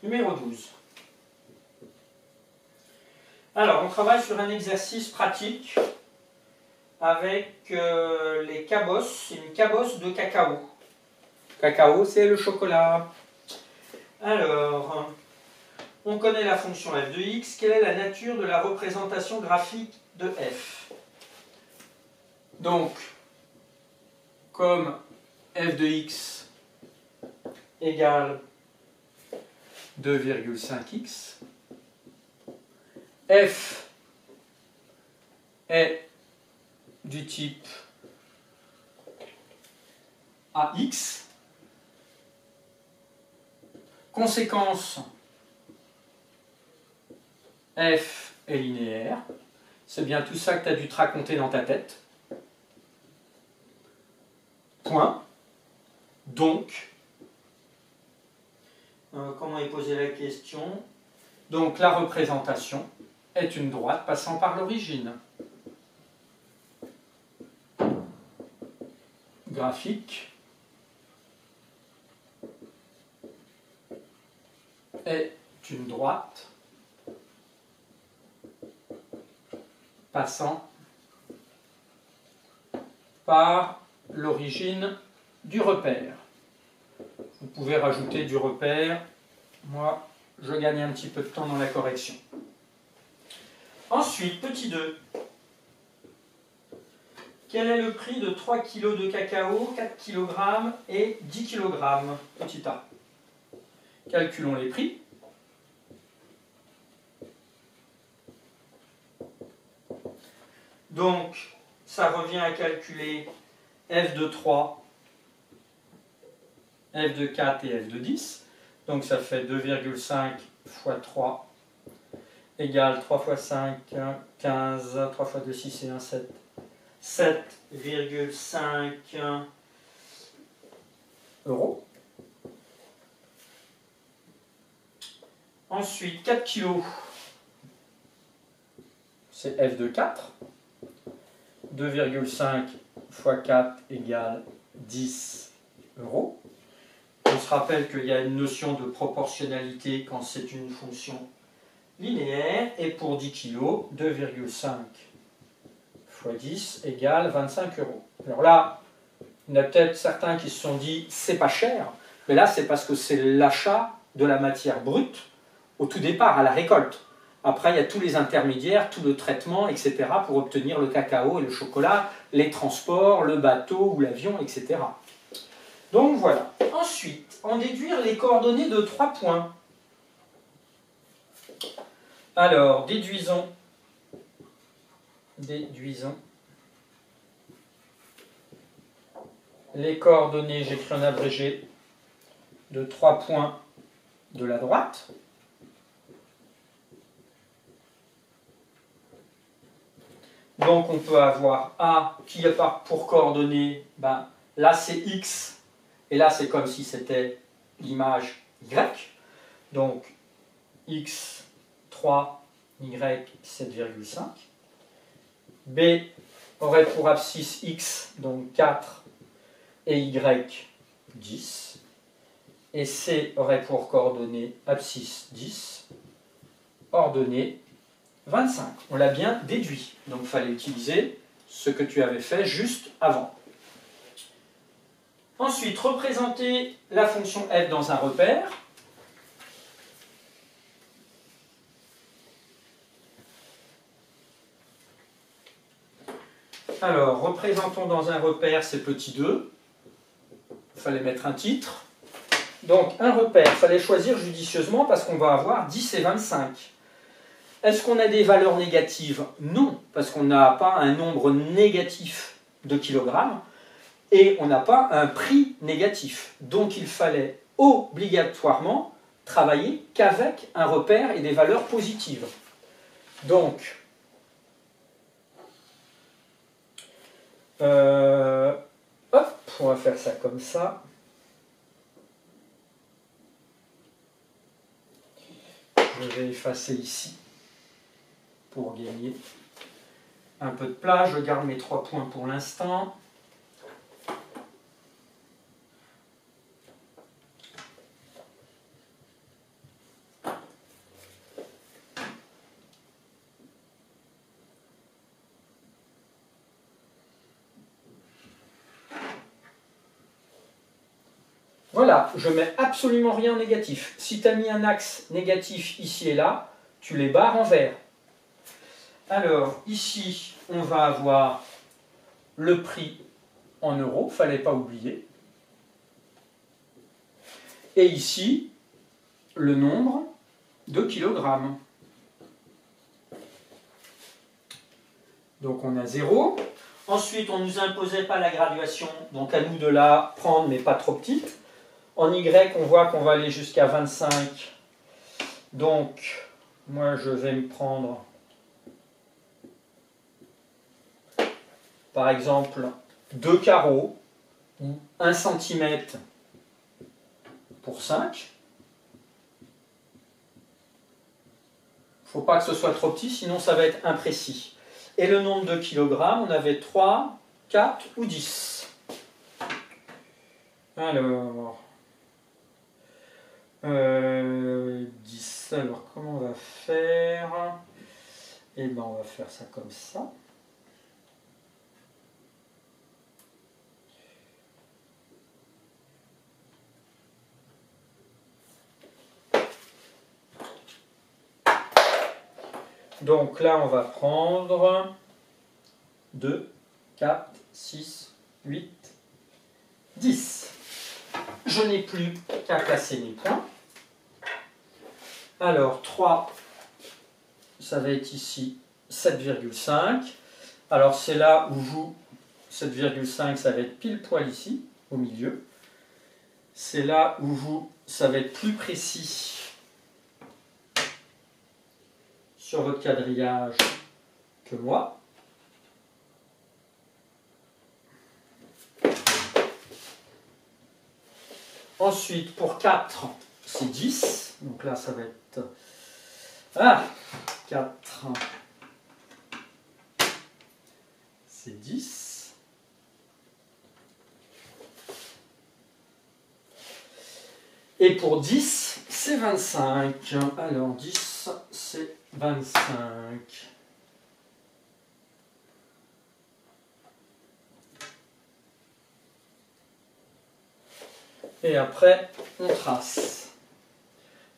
Numéro 12. Alors, on travaille sur un exercice pratique avec les cabosses. C'est une cabosse de cacao. Cacao, c'est le chocolat. Alors, on connaît la fonction f de x. Quelle est la nature de la représentation graphique de f? Donc, comme f de x égale 2,5x, f est du type ax. Conséquence, f est linéaire. C'est bien tout ça que tu as dû te raconter dans ta tête. Point. Donc, comment est posée la question? Donc, la représentation est une droite passant par l'origine. Graphique est une droite passant par l'origine du repère. Vous pouvez rajouter du repère. Moi, je gagne un petit peu de temps dans la correction. Ensuite, petit 2. Quel est le prix de 3 kg de cacao, 4 kg et 10 kg? Petit a. Calculons les prix. Donc, ça revient à calculer f de 3, f de 4 et f de 10. Donc, ça fait 2,5 fois 3 égale 3 fois 5, 15, 3 fois 2, 6 et 1, 7. 7,5 €. Ensuite, 4 kg, c'est f de 4. 2,5 fois 4 égale 10 €. On se rappelle qu'il y a une notion de proportionnalité quand c'est une fonction linéaire. Et pour 10 kg, 2,5 fois 10 égale 25 €. Alors là, il y en a peut-être certains qui se sont dit c'est pas cher, mais là c'est parce que c'est l'achat de la matière brute au tout départ, à la récolte. Après, il y a tous les intermédiaires, tout le traitement, etc. pour obtenir le cacao et le chocolat, les transports, le bateau ou l'avion, etc. Donc voilà. Ensuite, en déduire les coordonnées de 3 points. Alors, déduisons les coordonnées, j'écris en abrégé, de 3 points de la droite. Donc on peut avoir A qui a pour coordonnées, ben, là c'est X, et là c'est comme si c'était l'image Y. Donc X 3, Y 7,5. B aurait pour abscisse X, donc 4, et Y 10. Et C aurait pour coordonnées abscisse 10, ordonnée 25. On l'a bien déduit. Donc il fallait utiliser ce que tu avais fait juste avant. Ensuite, représenter la fonction f dans un repère. Alors, représentons dans un repère ces petits 2. Il fallait mettre un titre. Donc, un repère, il fallait choisir judicieusement parce qu'on va avoir 10 et 25. Est-ce qu'on a des valeurs négatives? Non, parce qu'on n'a pas un nombre négatif de kilogrammes et on n'a pas un prix négatif. Donc il fallait obligatoirement travailler qu'avec un repère et des valeurs positives. Donc, hop, on va faire ça comme ça. Je vais effacer ici pour gagner un peu de place. Je garde mes 3 points pour l'instant. Voilà, je mets absolument rien en négatif. Si tu as mis un axe négatif ici et là, tu les barres en vert. Alors, ici, on va avoir le prix en euros, fallait pas oublier. Et ici, le nombre de kilogrammes. Donc on a 0. Ensuite, on ne nous imposait pas la graduation, donc à nous de la prendre, mais pas trop petite. En Y, on voit qu'on va aller jusqu'à 25. Donc, moi, je vais me prendre, par exemple, 2 carreaux, ou 1 cm pour 5. Il ne faut pas que ce soit trop petit, sinon ça va être imprécis. Et le nombre de kilogrammes, on avait 3, 4 ou 10. Alors, 10, alors comment on va faire? Eh bien, on va faire ça comme ça. Donc là, on va prendre 2, 4, 6, 8, 10. Je n'ai plus qu'à placer mes points. Alors 3, ça va être ici 7,5. Alors c'est là où vous, 7,5, ça va être pile poil ici, au milieu. C'est là où vous, ça va être plus précis sur votre quadrillage que moi. Ensuite, pour 4, c'est 10. Donc là, ça va être... 4, c'est 10. Et pour 10, c'est 25. Alors, 10, c'est 25. Et après, on trace.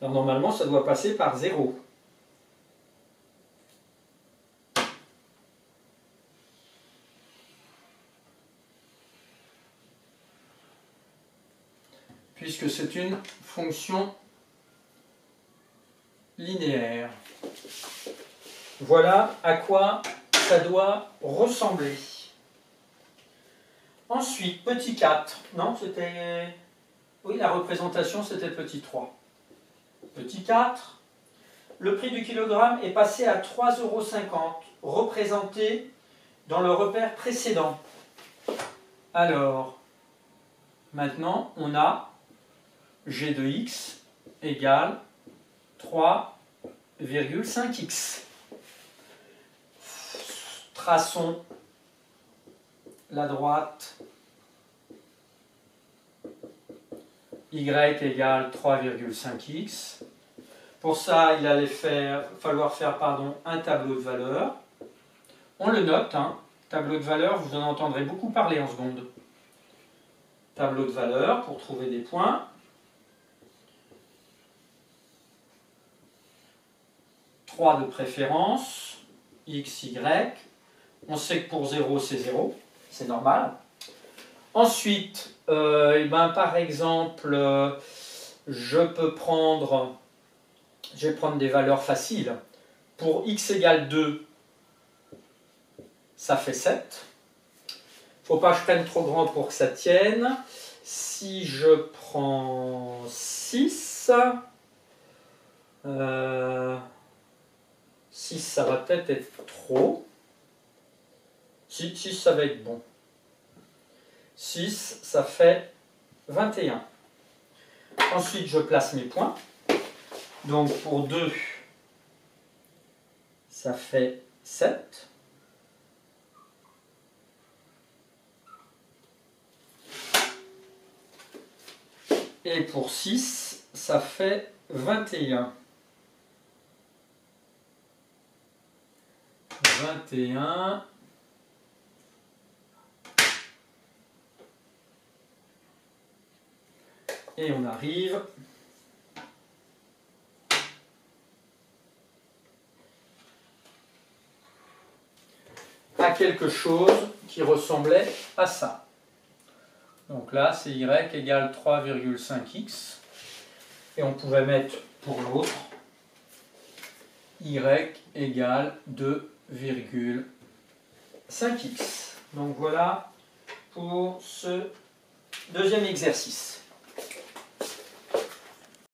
Alors, normalement, ça doit passer par 0. Puisque c'est une fonction linéaire. Voilà à quoi ça doit ressembler. Ensuite, petit 4. Non, c'était... Oui, la représentation, c'était petit 3. Petit 4. Le prix du kilogramme est passé à 3,50 €, représenté dans le repère précédent. Alors, maintenant, on a G de x égale 3,5x. Traçons la droite. Y égale 3,5x. Pour ça, il allait falloir faire un tableau de valeurs. On le note, tableau de valeurs, vous en entendrez beaucoup parler en seconde. Tableau de valeurs pour trouver des points. 3 de préférence, x, y. On sait que pour 0, c'est 0. C'est normal. Ensuite, par exemple, je vais prendre des valeurs faciles. Pour x égale 2, ça fait 7. Il ne faut pas que je prenne trop grand pour que ça tienne. Si je prends 6, 6 ça va peut-être être trop. 6 ça va être bon. 6, ça fait 21. Ensuite, je place mes points. Donc, pour 2, ça fait 7. Et pour 6, ça fait 21. 21. Et on arrive à quelque chose qui ressemblait à ça. Donc là, c'est y égale 3,5x. Et on pouvait mettre pour l'autre y égale 2,5x. Donc voilà pour ce deuxième exercice.